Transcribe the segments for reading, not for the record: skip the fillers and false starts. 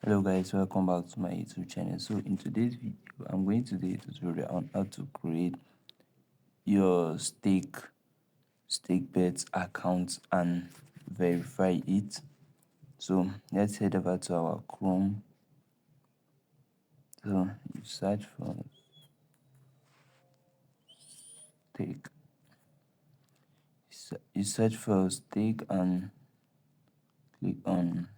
Hello guys, welcome back to my YouTube channel. So in today's video, I'm going to do a tutorial on how to create your stake bets account and verify it. So let's head over to our Chrome. So you search for stake. You search for stake and click on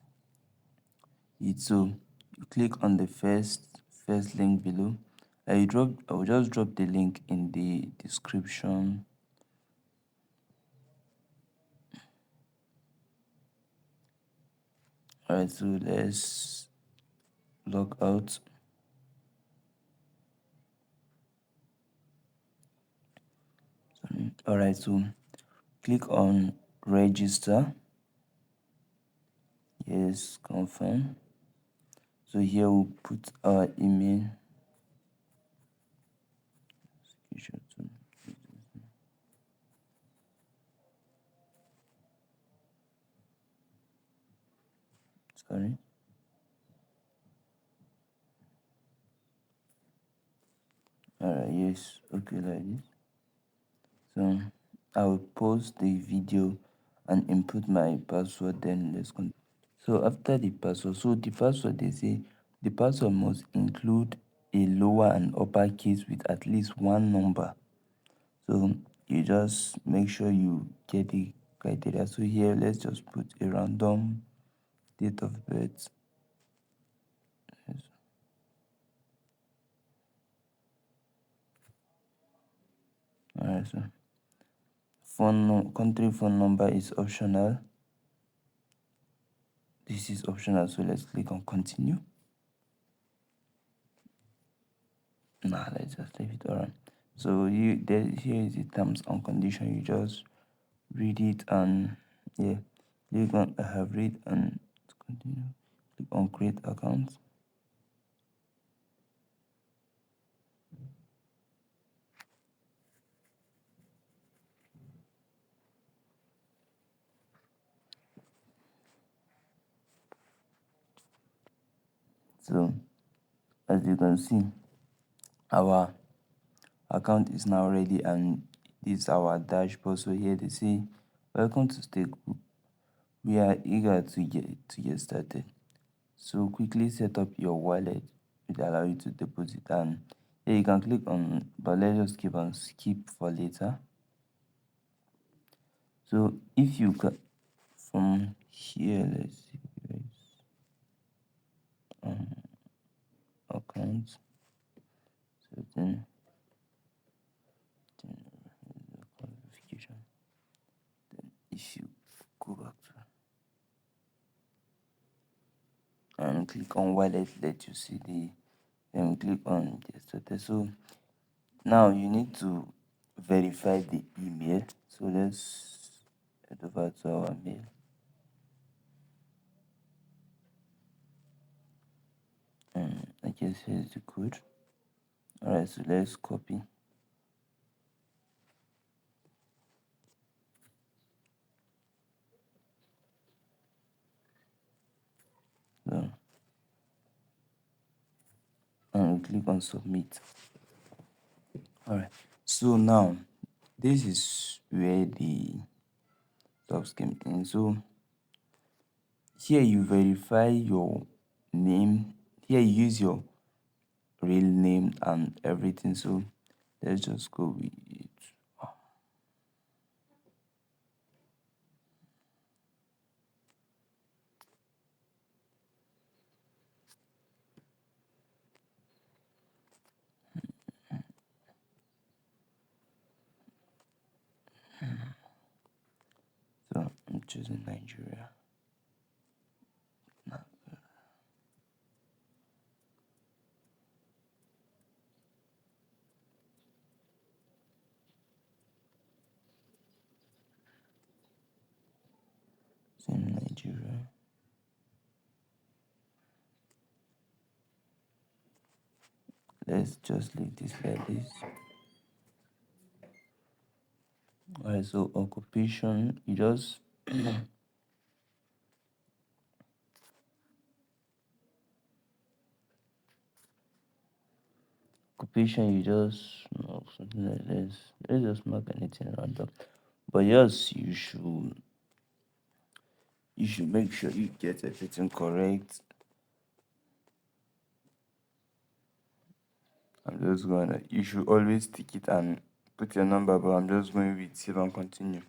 it. So you click on the first link below. I will just drop the link in the description. Alright, so let's log out. Alright, so click on register. Yes, confirm. So here we'll put our email. Sorry. Alright, yes, okay, like this. So I will pause the video and input my password, then let's continue. So after the password, they say the password must include a lower and upper case with at least one number. So you just make sure you get the criteria. So here let's just put a random date of birth. Yes. Alright, so country phone number is optional. This is optional, so let's click on continue. Let's just leave it. Alright, so here is the terms and condition. You just read it and yeah, click on I have read and continue. Click on create account. So as you can see, our account is now ready and this is our dashboard. So here they say welcome to stake group. We are eager to get started. So quickly set up your wallet. It will allow you to deposit, and here you can click on, but let's just keep on skip for later. So if you can from here, let's see account. So then qualification. Then if you go back to and click on wallet, let you see the then click on get started. So now you need to verify the email. So let's head over to our mail. I guess here's the code. Alright, so let's copy. So, and we click on submit. Alright, so now this is where the stuff came in. So here you verify your name. Here you use your real name and everything. So let's just go with it. So I'm choosing Nigeria. Same Nigeria. Let's just leave this like this. Alright, so occupation, you just occupation, you just something like this. Let's just mark anything random. But yes, you should make sure you get everything correct. I'm just gonna you should always tick it and put your number, but I'm just going with save and continue.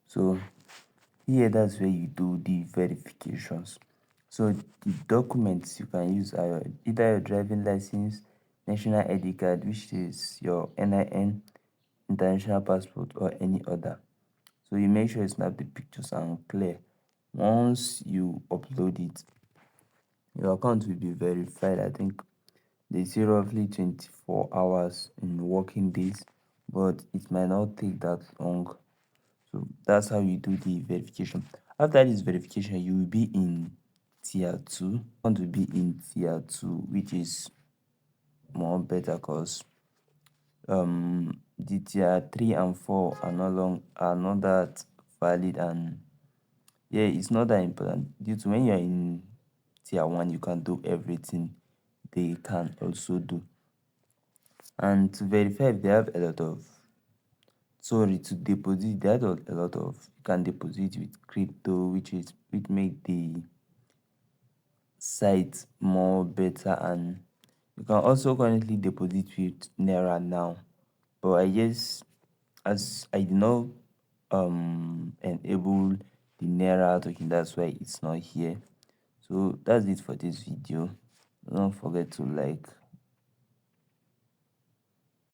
So here, that's where you do the verifications. So the documents you can use are either your driving license, national ID card, which is your NIN, international passport, or any other. So you make sure you snap the pictures and clear. Once you upload it, your account will be verified. I think they say roughly 24 hours in working days, but it might not take that long. So that's how you do the verification. After this verification, you will be in tier 2. Want to be in tier 2, which is more better because the tier 3 and 4 are not that valid, and yeah, it's not that important due to when you're in tier 1 you can do everything they can also do. And to verify if they have a lot of sorry to deposit, they have a lot of you can deposit with crypto, which make the site more better. And you can also currently deposit with naira now, but I guess as I did not enable the naira token, that's why it's not here. So that's it for this video. Don't forget to like,